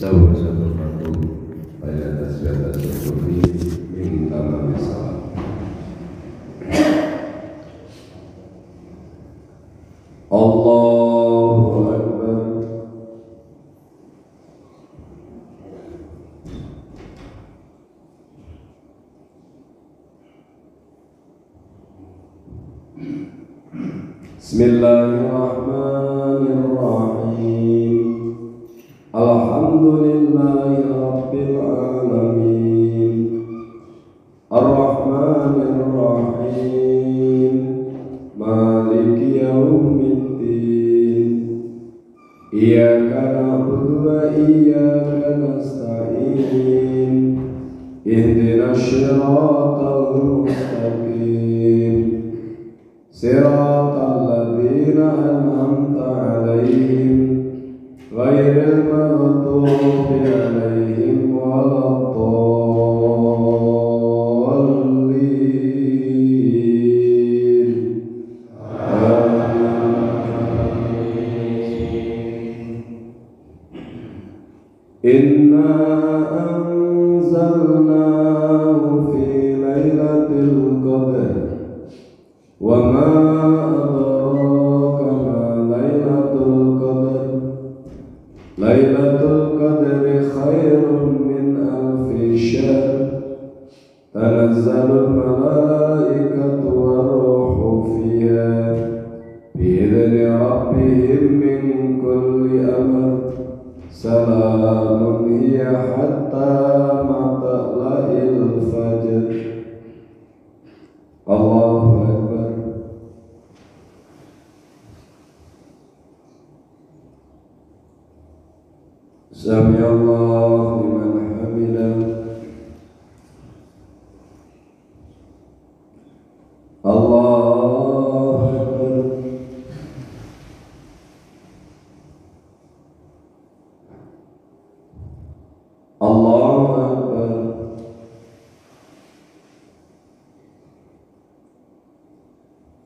Sawa satu pada tasbih syukuri min tamam salat. Allahu Akbar. Bismillahirrahmanirrahim. Alhamdulillahi rabbil alamin. Ar-Rahmanir Rahim. Maliki yaumiddin. Iyyaka na'budu wa iyyaka nasta'in. Ihdinas shiratal mustaqim. Siratal ladzina an'amta 'alaihim ghairil maghdubi 'alaihim waladdallin. Inna anzalnahu fi lailatul qadr wa ma adraka ma lailatul qadr. Lailatul qadri khairun min alfi syahr. Tanazzalul malaikatu war-ruhu fiha bi'izni rabbihim min kulli amr. Salamun hiya hatta matla'il fajr. Allahu Akbar. Sami Allahu liman hamidah. Allahu Akbar. Allahu Akbar.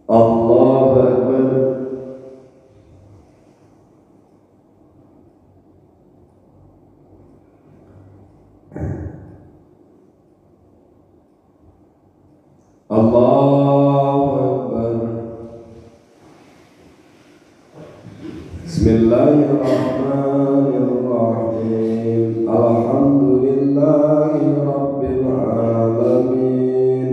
Allahu Akbar. Allahu Akbar. Bismillahirrahmanirrahim. Alhamdulillahi rabbil alamin.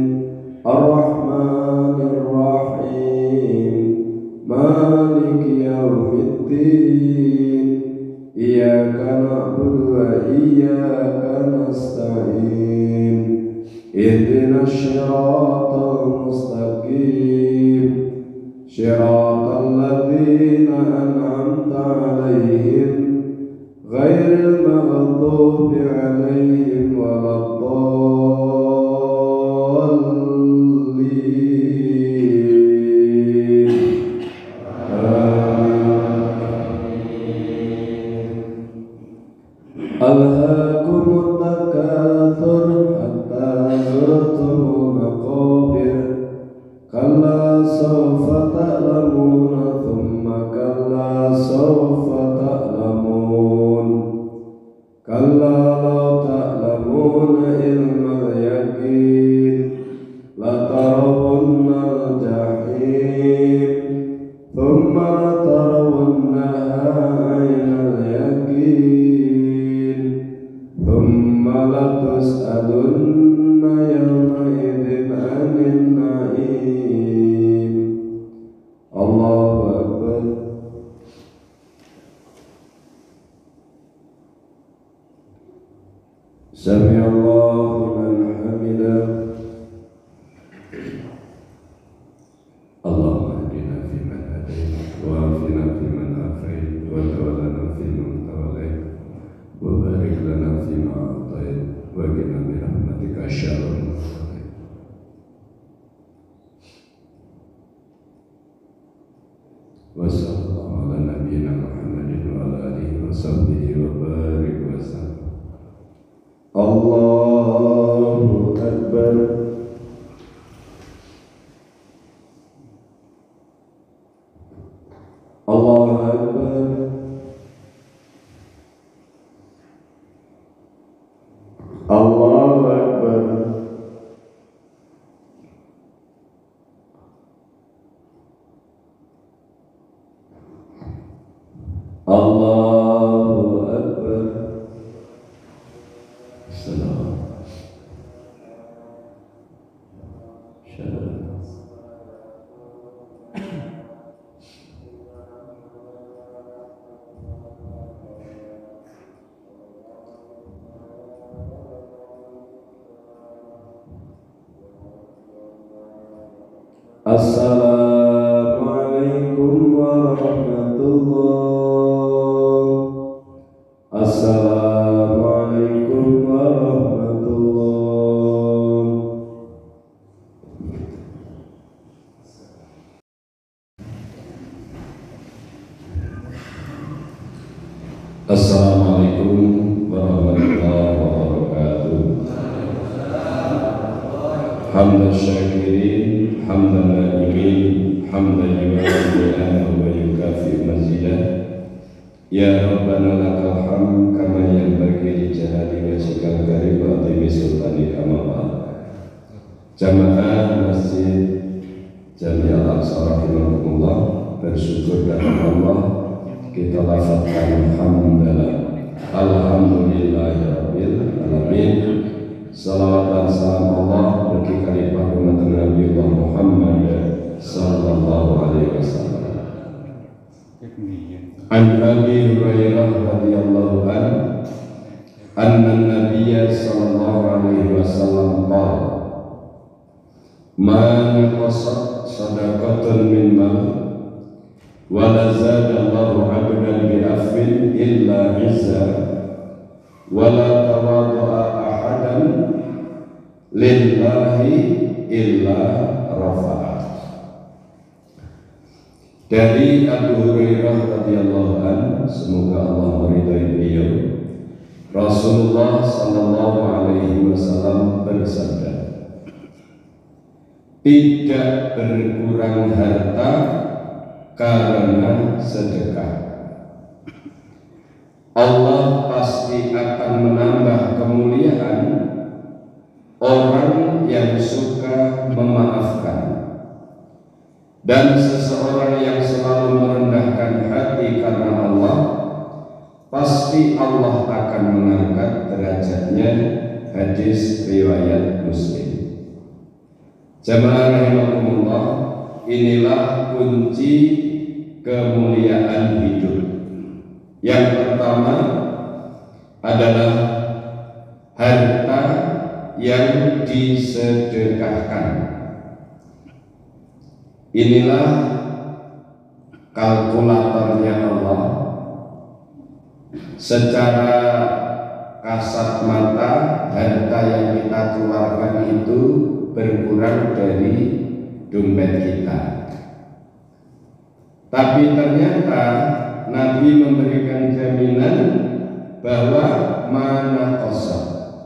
Ar-Rahmanir Rahim. Maliki yaumiddin. Iyyaka na'budu wa iyyaka nasta'in. Ihdinas shiratal mustaqim. Shiratal ladzina an'amta 'alaihim ghairil maghdubi 'alaihim waladdallin. Alhaakumut takatsur hatta zurtumul maqabir. Kalla sawfa ta'lamuna thumma kalla sawfa ta'lamun. Kalla law ta'lamuna ilmal yaqin latarawunnal jahim thumma latarawunnaha 'ainal yaqin thumma latus'alunna yawma idzin 'anil na'im. Allahu Akbar. Sami Allahu liman hamidah. Allahumma hdina fiman hadait wa afina fiman afait wa tawallana fiman tawallait wa barik lana fima a'tait wa qina bi rahmatika syarral mu'min. Wa sallallahu ala nabiyyina Muhammadin wa ala alihi wa sahbihi wa barik wa sallam. Allahu Akbar. Allahu Akbar. Assalamualaikum warahmatullahi. Assalamualaikum warahmatullahi. Assalamualaikum warahmatullahi wabarakatuh. Hamdan syakirin, hamdan na'imin, hamdan yu'afi'an wa yukafi mazidah. Ya Rabbana lakal hamd kama yanbaghi li jalali wajhikal karim wa 'azimi sultanika amama. Jamaah Masjid Jami' Al-Aqsa rahimahumullah, bersyukur kepada Allah, kita lafazkan hamdalah, alhamdulillahirabbil alamin. Salawat dan salam Allah bagi khalifah umat Nabi Muhammad sallallahu alaihi wasallam. An Abi Hurairah radhiyallahu anhu anna an-nabiy sallallahu alaihi wasallam qala ma naqasat shadaqatun min mal wa la zada Allahu 'abdan bi afwin illa 'izza wa la tawadda'a ahadan lillahi illa rafa'ah. Dari Abu Hurairah radhiyallahu anhu, semoga Allah meridai beliau, Rasulullah sallallahu alaihi wasallam bersabda, tidak berkurang harta karena sedekah. Allah pasti akan menambah kemuliaan orang yang suka memaafkan. Dan seseorang yang selalu merendahkan hati karena Allah, pasti Allah akan mengangkat derajatnya. Hadis riwayat Muslim. Jamaah rahimakumullah, inilah kunci kemuliaan hidup. Yang pertama adalah harta yang disedekahkan. Inilah kalkulatornya Allah. Secara kasat mata, harta yang kita keluarkan itu berkurang dari dompet kita. Tapi ternyata Nabi memberikan jaminan bahwa mana kosong,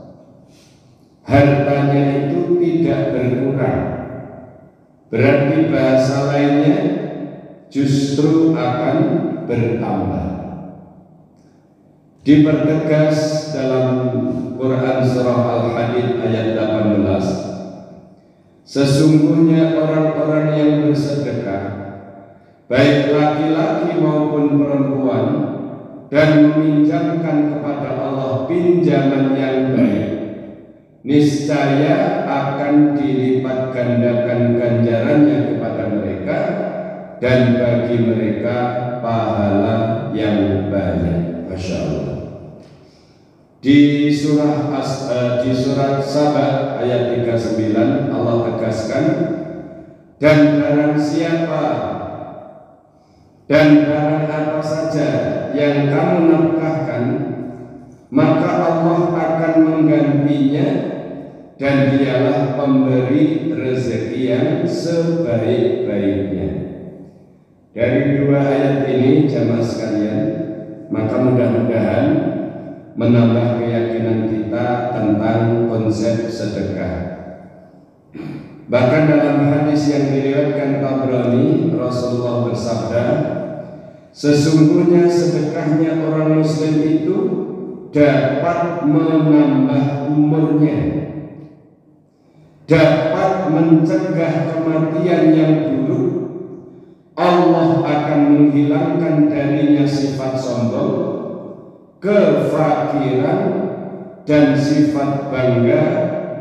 hartanya itu tidak berkurang. Berarti bahasa lainnya justru akan bertambah. Dipertegas dalam Quran surah Al-Hadid ayat 18, sesungguhnya orang-orang yang bersedekah, baik laki-laki maupun perempuan, dan meminjamkan kepada Allah pinjaman yang baik, niscaya akan dilipat gandakan ganjarannya kepada mereka, dan bagi mereka pahala yang banyak. Masya Allah. Di surat Saba ayat 39 Allah tegaskan, dan barang siapa dan barang apa saja yang kamu nafkahkan, maka Allah akan menggantinya, dan dialah pemberi rezeki yang sebaik-baiknya. Dari dua ayat ini jamaah sekalian, maka mudah-mudahan menambah keyakinan kita tentang konsep sedekah. Bahkan dalam hadis yang diriwayatkan Tabrani, Rasulullah bersabda, sesungguhnya sedekahnya orang muslim itu dapat menambah umurnya, dapat mencegah kematian yang buruk. Allah akan menghilangkan darinya sifat sombong, kefakiran, dan sifat bangga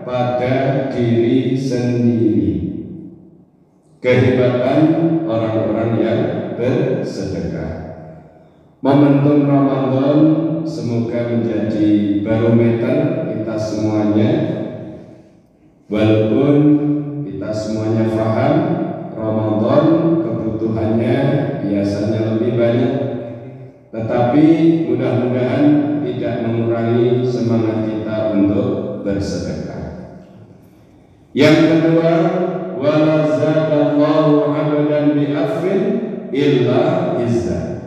pada diri sendiri. Kehebatan orang-orang yang bersedekah. Momentum Ramadan semoga menjadi barometer kita semuanya. Walaupun kita semuanya paham Yang kedua, wala zadallahu 'abdan bi'afwin illa izzah.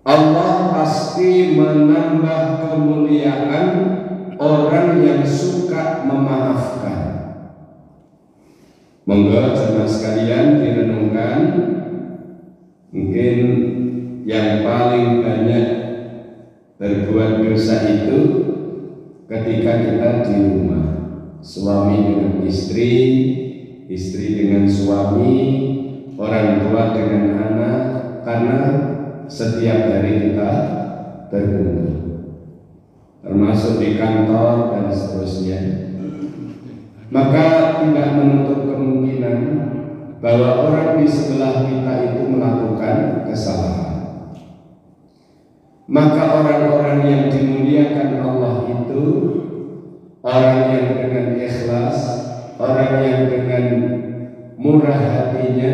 Allah pasti menambah kemuliaan orang yang suka memaafkan. Monggo jemaah sekalian direnungkan, mungkin yang paling banyak berbuat dosa itu ketika kita di rumah, suami dengan istri, istri dengan suami, orang tua dengan anak, karena setiap hari kita berkumpul, termasuk di kantor dan seterusnya. Maka tidak menutup kemungkinan bahwa orang di sebelah kita itu melakukan kesalahan. Maka orang-orang yang dimuliakan Allah itu orang yang dengan ikhlas, orang yang dengan murah hatinya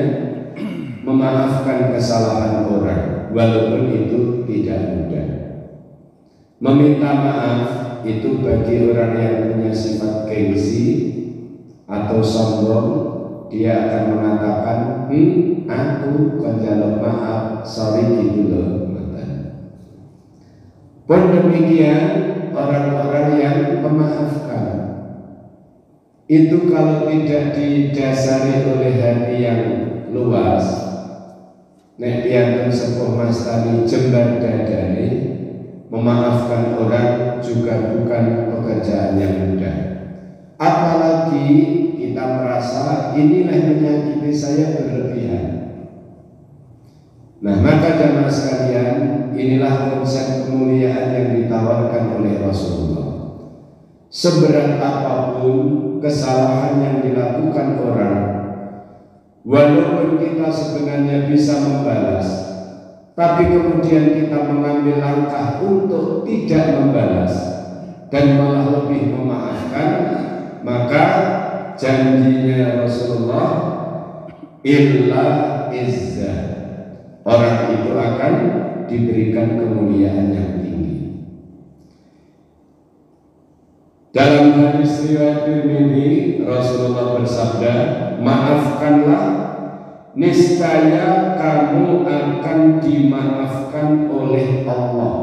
memaafkan kesalahan orang, walaupun itu tidak mudah. Meminta maaf itu bagi orang yang punya sifat gengsi atau sombong, dia akan mengatakan, aku kalau maaf, sorry gitu loh. Pun demikian orang-orang yang memaafkan itu kalau tidak didasari oleh hati yang luas, nek piantun sepuh mastani jembar dadane, memaafkan orang juga bukan pekerjaan yang mudah. Apalagi kita merasa inilah menyakiti saya berlebihan. Nah, maka jamaah sekalian, inilah konsep kemuliaan yang ditawarkan oleh Rasulullah. Seberat apapun kesalahan yang dilakukan orang, walaupun kita sebenarnya bisa membalas, tapi kemudian kita mengambil langkah untuk tidak membalas dan malah lebih memaafkan, maka janjinya Rasulullah, illa izzah, orang itu akan diberikan kemuliaan yang tinggi. Dalam hadis riwayat Tirmidzi, Rasulullah bersabda, maafkanlah, niscaya kamu akan dimaafkan oleh Allah.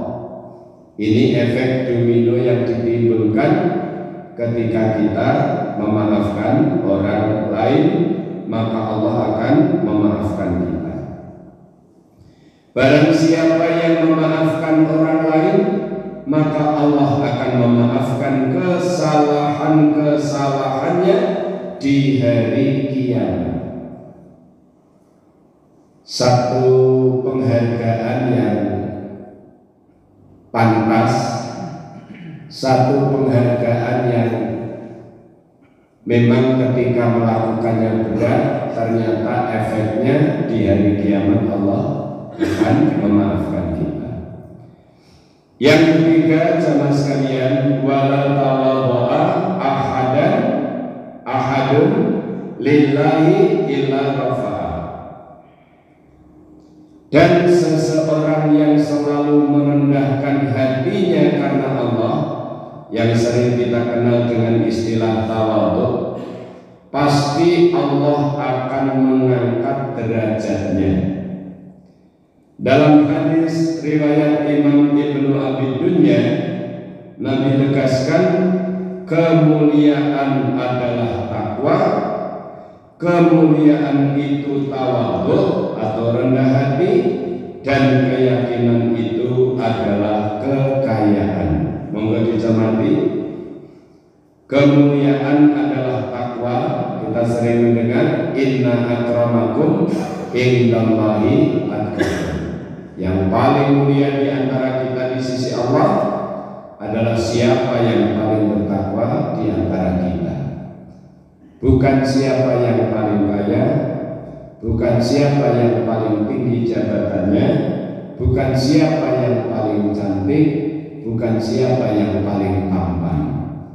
Ini efek domino yang ditimbulkan ketika kita memaafkan orang lain, maka Allah akan memaafkan kita. Barang siapa yang memaafkan orang lain, maka Allah akan memaafkan kesalahan-kesalahannya di hari kiamat. Satu penghargaan yang pantas, satu penghargaan yang memang ketika melakukannya berat, ternyata efeknya di hari kiamat Allah akan memaafkan kita. Yang ketiga, jamaah sekalian, wala tawadha'a ahadun lillahi illa rafa'a. Dan seseorang yang selalu merendahkan hatinya karena Allah, yang sering kita kenal dengan istilah tawadhu, pasti Allah akan mengangkat derajatnya. Dalam hadis riwayat Imam Ibnu Abi Dunya, Nabi tegaskan, kemuliaan adalah takwa, kemuliaan itu tawadhu atau rendah hati, dan keyakinan itu adalah kekayaan. Monggo dicermati, kemuliaan adalah takwa. Kita sering mendengar inna akramakum indallahi atqakum. Yang paling mulia di antara kita di sisi Allah adalah siapa yang paling bertakwa di antara kita. Bukan siapa yang paling kaya, bukan siapa yang paling tinggi jabatannya, bukan siapa yang paling cantik, bukan siapa yang paling tampan,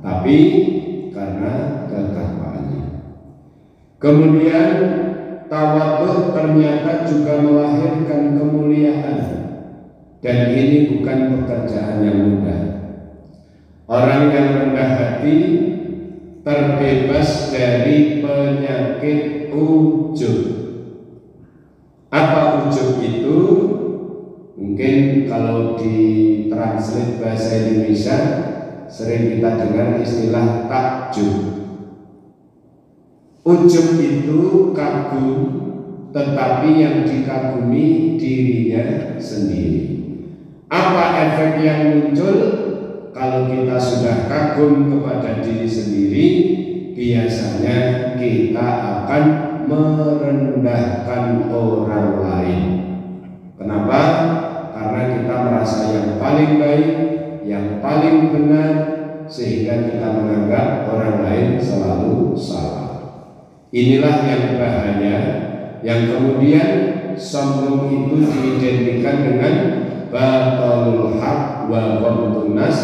tapi karena ketakwaannya. Kemudian tawadhu ternyata juga melahirkan kemuliaan, dan ini bukan pekerjaan yang mudah. Orang yang rendah hati terbebas dari penyakit ujub. Apa ujub itu? Mungkin kalau ditranslate bahasa Indonesia sering kita dengar istilah takjub. Ujub itu kagum, tetapi yang dikagumi dirinya sendiri. Apa efek yang muncul kalau kita sudah kagum kepada diri sendiri? Biasanya kita akan merendahkan orang lain. Kenapa? Karena kita merasa yang paling baik, yang paling benar, sehingga kita menganggap orang lain selalu salah. Inilah yang bahaya, yang kemudian sombong itu diidentikan dengan batalul haq wa ghamtun nas,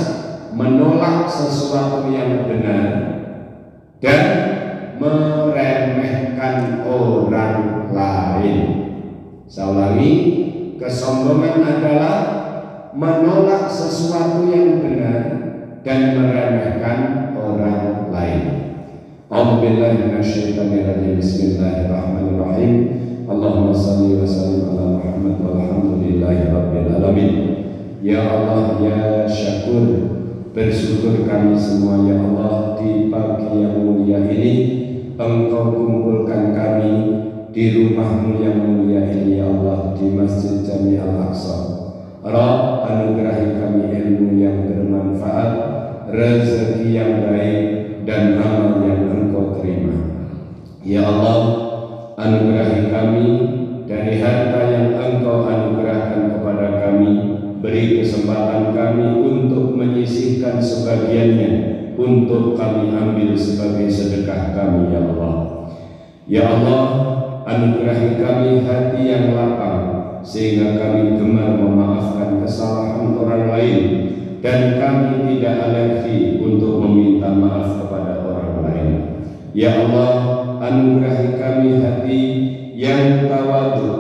menolak sesuatu yang benar dan meremehkan orang lain. Saya ulangi, kesombongan adalah menolak sesuatu yang benar dan meremehkan orang lain. A'udzubillahi minasyaitonirrajim. Bismillahirrahmanirrahim. Allahumma shalli wa sallim ala Muhammad walhamdulillahi rabbil alamin. Ya Allah, ya Syakur, bersyukur kami semua ya Allah di pagi yang mulia ini Engkau kumpulkan kami di rumah-Mu yang mulia ini ya Allah, di Masjid Jami Al-Aqsa. Rabb, anugerahi kami ilmu yang bermanfaat, rezeki yang baik dan amal yang Engkau terima. Ya Allah, anugerahi kami dari harta yang Engkau anugerahkan kepada kami. Beri kesempatan kami untuk menyisihkan sebagiannya untuk kami ambil sebagai sedekah kami ya Allah. Ya Allah, anugerahi kami hati yang lapang sehingga kami gemar memaafkan kesalahan orang lain dan kami tidak alergi untuk meminta maaf kepada orang lain. Ya Allah, anugerahi kami hati yang tawadhu,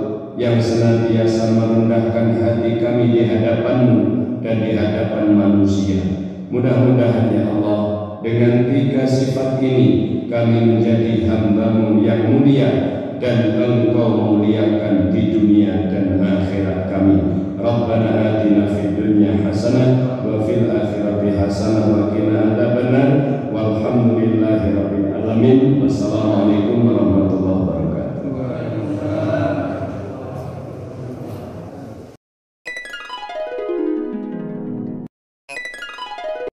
yang senantiasa merendahkan hati kami di hadapan-Mu dan di hadapan manusia. Mudah-mudahan ya Allah, dengan 3 sifat ini kami menjadi hamba-Mu yang mulia dan Engkau muliakan di dunia dan akhirat